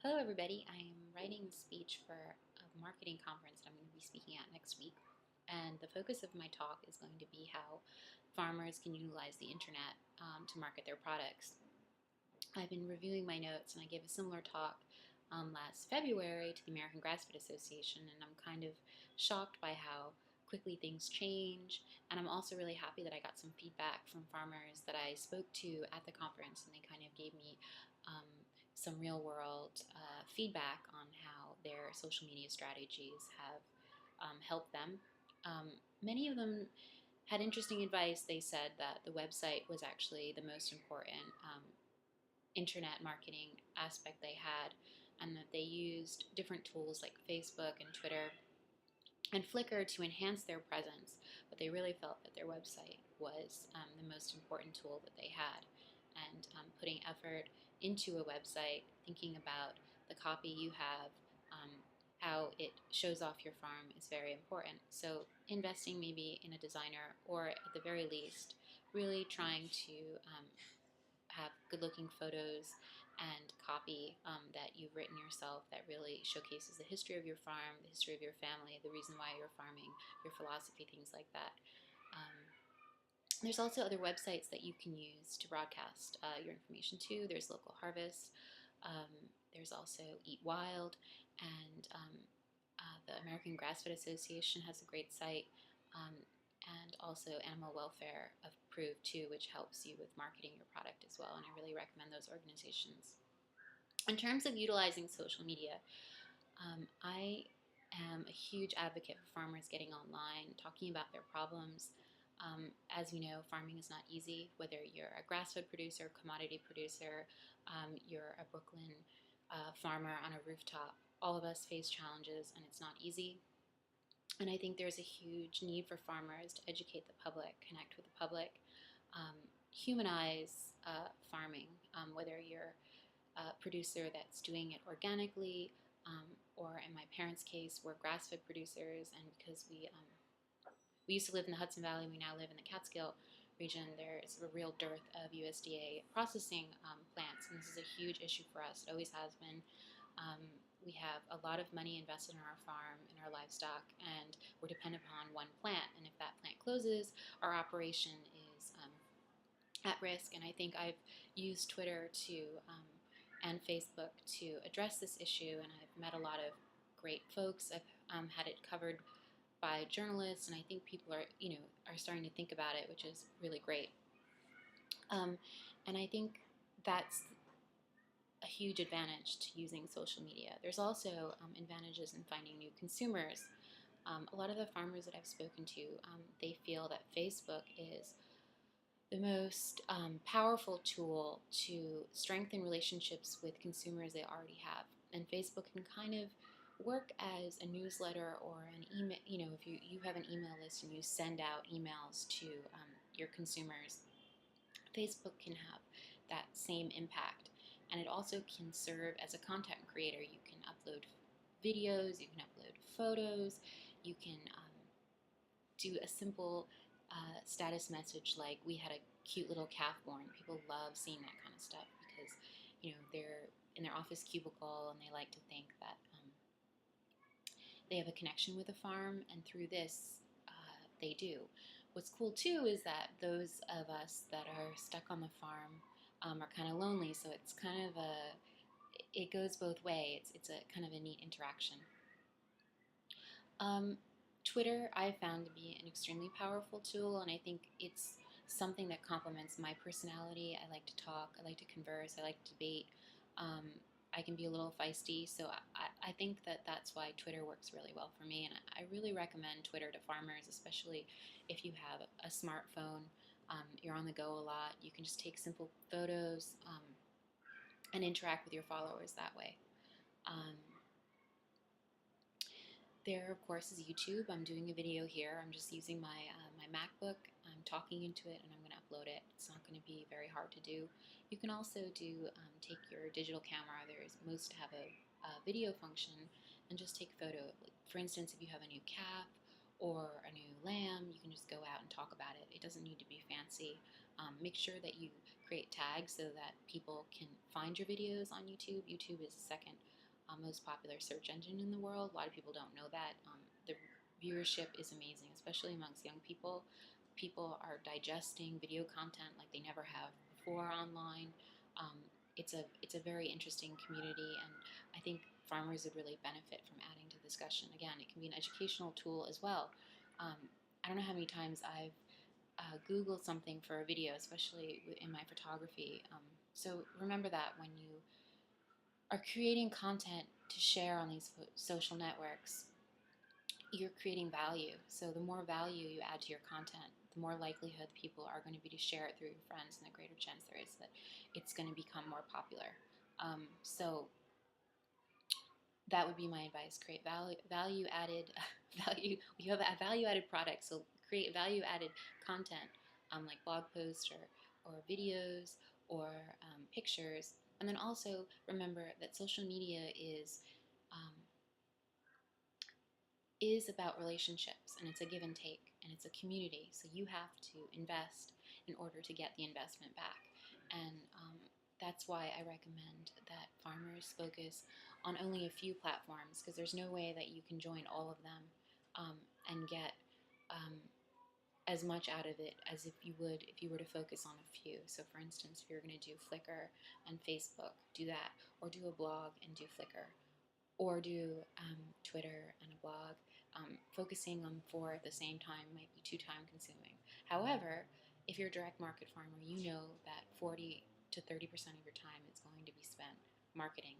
Hello, everybody. I am writing a speech for a marketing conference that I'm going to be speaking at next week. And the focus of my talk is going to be how farmers can utilize the internet to market their products. I've been reviewing my notes, and I gave a similar talk last February to the American Grassfed Association, and I'm kind of shocked by how quickly things change. And I'm also really happy that I got some feedback from farmers that I spoke to at the conference, and they kind of gave me um, some real world feedback on how their social media strategies have helped them. Many of them had interesting advice. They said that the website was actually the most important internet marketing aspect they had, and that they used different tools like Facebook and Twitter and Flickr to enhance their presence, but they really felt that their website was the most important tool that they had. And putting effort into a website, thinking about the copy you have, how it shows off your farm is very important. So, investing maybe in a designer, or at the very least, really trying to have good looking photos and copy that you've written yourself that really showcases the history of your farm, the history of your family, the reason why you're farming, your philosophy, things like that. Um, there's also other websites that you can use to broadcast your information to. There's Local Harvest, there's also Eat Wild, and the American Grassfed Association has a great site. Um, and also Animal Welfare Approved too, which helps you with marketing your product as well. And I really recommend those organizations. In terms of utilizing social media, I am a huge advocate for farmers getting online, talking about their problems. As you know, farming is not easy, whether you're a grass-fed producer, commodity producer, you're a Brooklyn farmer on a rooftop. All of us face challenges, and it's not easy. And I think there's a huge need for farmers to educate the public, connect with the public, humanize farming, whether you're a producer that's doing it organically, or in my parents' case, we're grass-fed producers, and because we used to live in the Hudson Valley, we now live in the Catskill region. There's a real dearth of USDA processing plants, and this is a huge issue for us. It always has been. We have a lot of money invested in our farm, in our livestock, and we're dependent upon one plant. And if that plant closes, our operation is at risk. And I think I've used Twitter and Facebook to address this issue, and I've met a lot of great folks. I've had it covered by journalists, and I think people are starting to think about it, which is really great. And I think that's a huge advantage to using social media. There's also advantages in finding new consumers. A lot of the farmers that I've spoken to, they feel that Facebook is the most powerful tool to strengthen relationships with consumers they already have. And Facebook can kind of work as a newsletter or an email. If you have an email list and you send out emails to your consumers, Facebook can have that same impact. And it also can serve as a content creator. You can upload videos, you can upload photos, you can do a simple status message like we had a cute little calf born. People love seeing that kind of stuff because they're in their office cubicle and they like to think that they have a connection with the farm, and through this they do. What's cool too is that those of us that are stuck on the farm are kind of lonely, so it's kind of it goes both ways. It's a kind of a neat interaction. Twitter I found to be an extremely powerful tool, and I think it's something that complements my personality. I like to talk, I like to converse, I like to debate. I can be a little feisty, so I think that that's why Twitter works really well for me, and I really recommend Twitter to farmers, especially if you have a smartphone. You're on the go a lot. You can just take simple photos and interact with your followers that way. Um, There, of course, is YouTube. I'm doing a video here. I'm just using my MacBook. I'm talking into it, and I'm going to upload it. It's not going to be very hard to do. You can also take your digital camera. Most have a video function, and just take a photo. For instance, if you have a new calf or a new lamb, you can just go out and talk about it. It doesn't need to be fancy. Make sure that you create tags so that people can find your videos on YouTube. YouTube is the second most popular search engine in the world. A lot of people don't know that. The viewership is amazing, especially amongst young people. People are digesting video content like they never have before online. Um, it's a very interesting community, and I think farmers would really benefit from adding to the discussion. Again, it can be an educational tool as well. Um, I don't know how many times I've Googled something for a video, especially in my photography. So remember that when you are creating content to share on these social networks, you're creating value. So the more value you add to your content, the more likelihood people are going to be to share it through your friends, and the greater chance there is that it's going to become more popular. So that would be my advice. Create value added value. You have a value added product, so create value added content, like blog posts or videos or pictures. And then also remember that social media um, is about relationships, and it's a give and take, and it's a community. So you have to invest in order to get the investment back. And that's why I recommend that farmers focus on only a few platforms, because there's no way that you can join all of them and get um, as much out of it as if you would if you were to focus on a few. So for instance, if you're going to do Flickr and Facebook, do that, or do a blog and do Flickr, or do Twitter and a blog. Focusing on 4 at the same time might be too time consuming. However, if you're a direct market farmer, you know that 40 to 30% of your time is going to be spent marketing,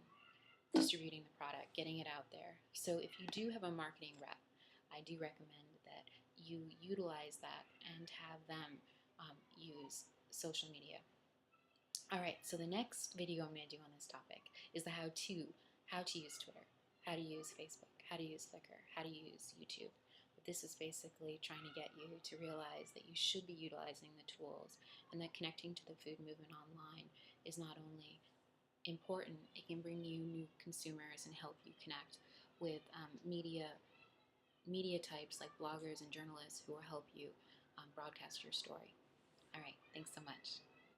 distributing the product, getting it out there. So if you do have a marketing rep, I do recommend that you utilize that and have them use social media. All right, so the next video I'm going to do on this topic is the how to use Twitter, how to use Facebook, how to use Flickr, how to use YouTube. But this is basically trying to get you to realize that you should be utilizing the tools, and that connecting to the food movement online is not only important, it can bring you new consumers and help you connect with media types like bloggers and journalists who will help you broadcast your story. All right, thanks so much.